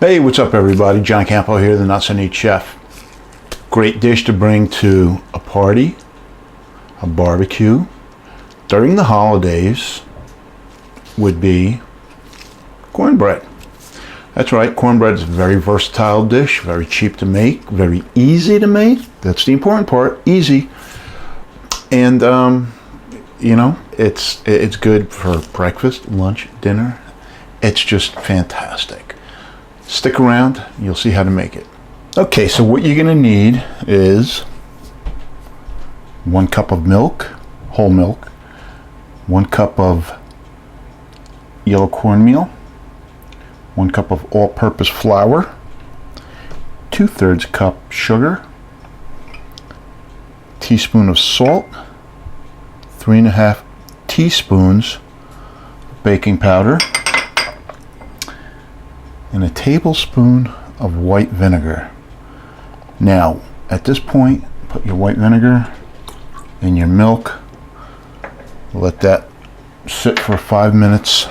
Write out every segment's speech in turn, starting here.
Hey, what's up everybody? John Campo here, the Not So Neat Chef. Great dish to bring to a party, a barbecue, during the holidays would be cornbread. That's right, cornbread is a very versatile dish, very cheap to make, very easy to make. That's the important part, easy. And you know, it's good for breakfast, lunch, dinner. It's just fantastic. Stick around, you'll see how to make it. Okay, so what you're gonna need is 1 cup of milk, whole milk, 1 cup of yellow cornmeal, 1 cup of all-purpose flour, 2/3 cup sugar, teaspoon of salt, 3½ teaspoons baking powder, and a tablespoon of white vinegar. Now, at this point, put your white vinegar in your milk. Let that sit for 5 minutes.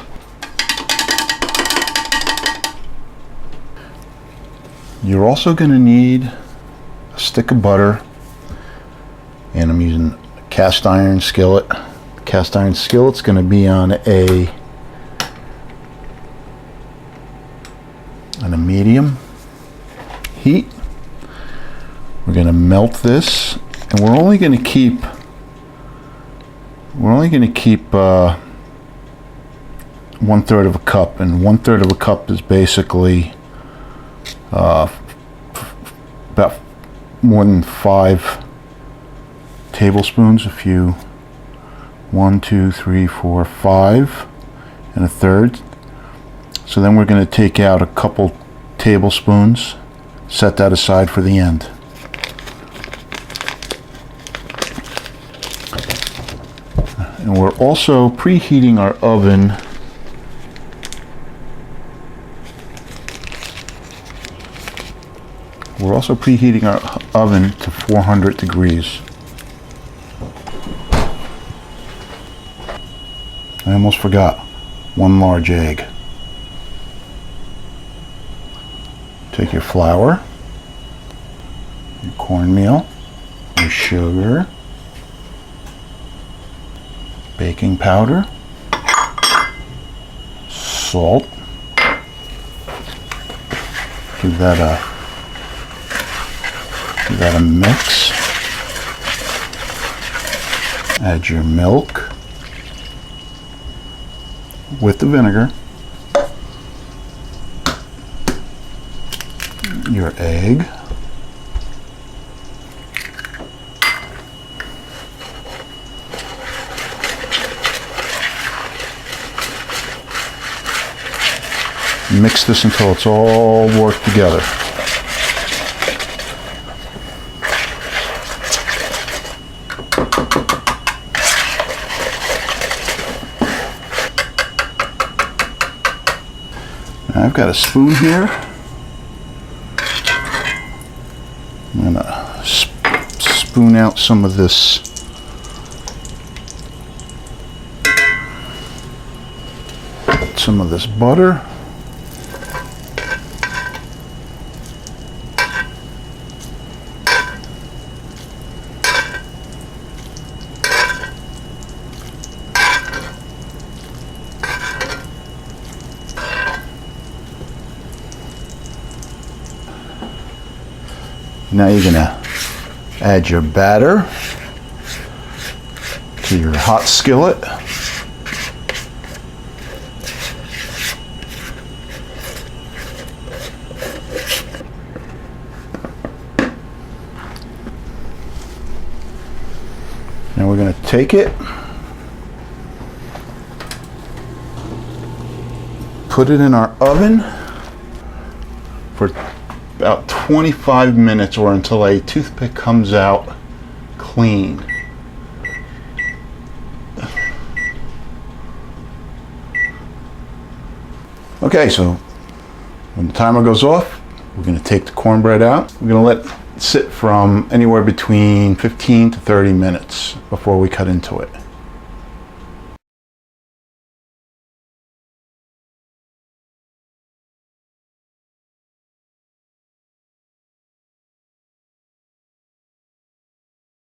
You're also going to need a stick of butter, and I'm using a cast iron skillet. Cast iron skillet's going to be on a medium heat. We're going to melt this, and we're only going to keep 1/3 of a cup, and 1/3 of a cup is basically about more than 5 tablespoons. A few, 1, 2, 3, 4, 5 and 1/3. So then we're going to take out a couple tablespoons, set that aside for the end. And we're also preheating our oven to 400 degrees. I almost forgot, 1 large egg. Take your flour, your cornmeal, your sugar, baking powder, salt. Give that a mix. Add your milk with the vinegar, your egg, mix this until it's all worked together. Now I've got a spoon here. I'm gonna spoon out some of this butter. Now you're gonna add your batter to your hot skillet. Now we're gonna take it, put it in our oven for about 25 minutes, or until a toothpick comes out clean. Okay, so when the timer goes off, we're going to take the cornbread out. We're going to let it sit from anywhere between 15 to 30 minutes before we cut into it.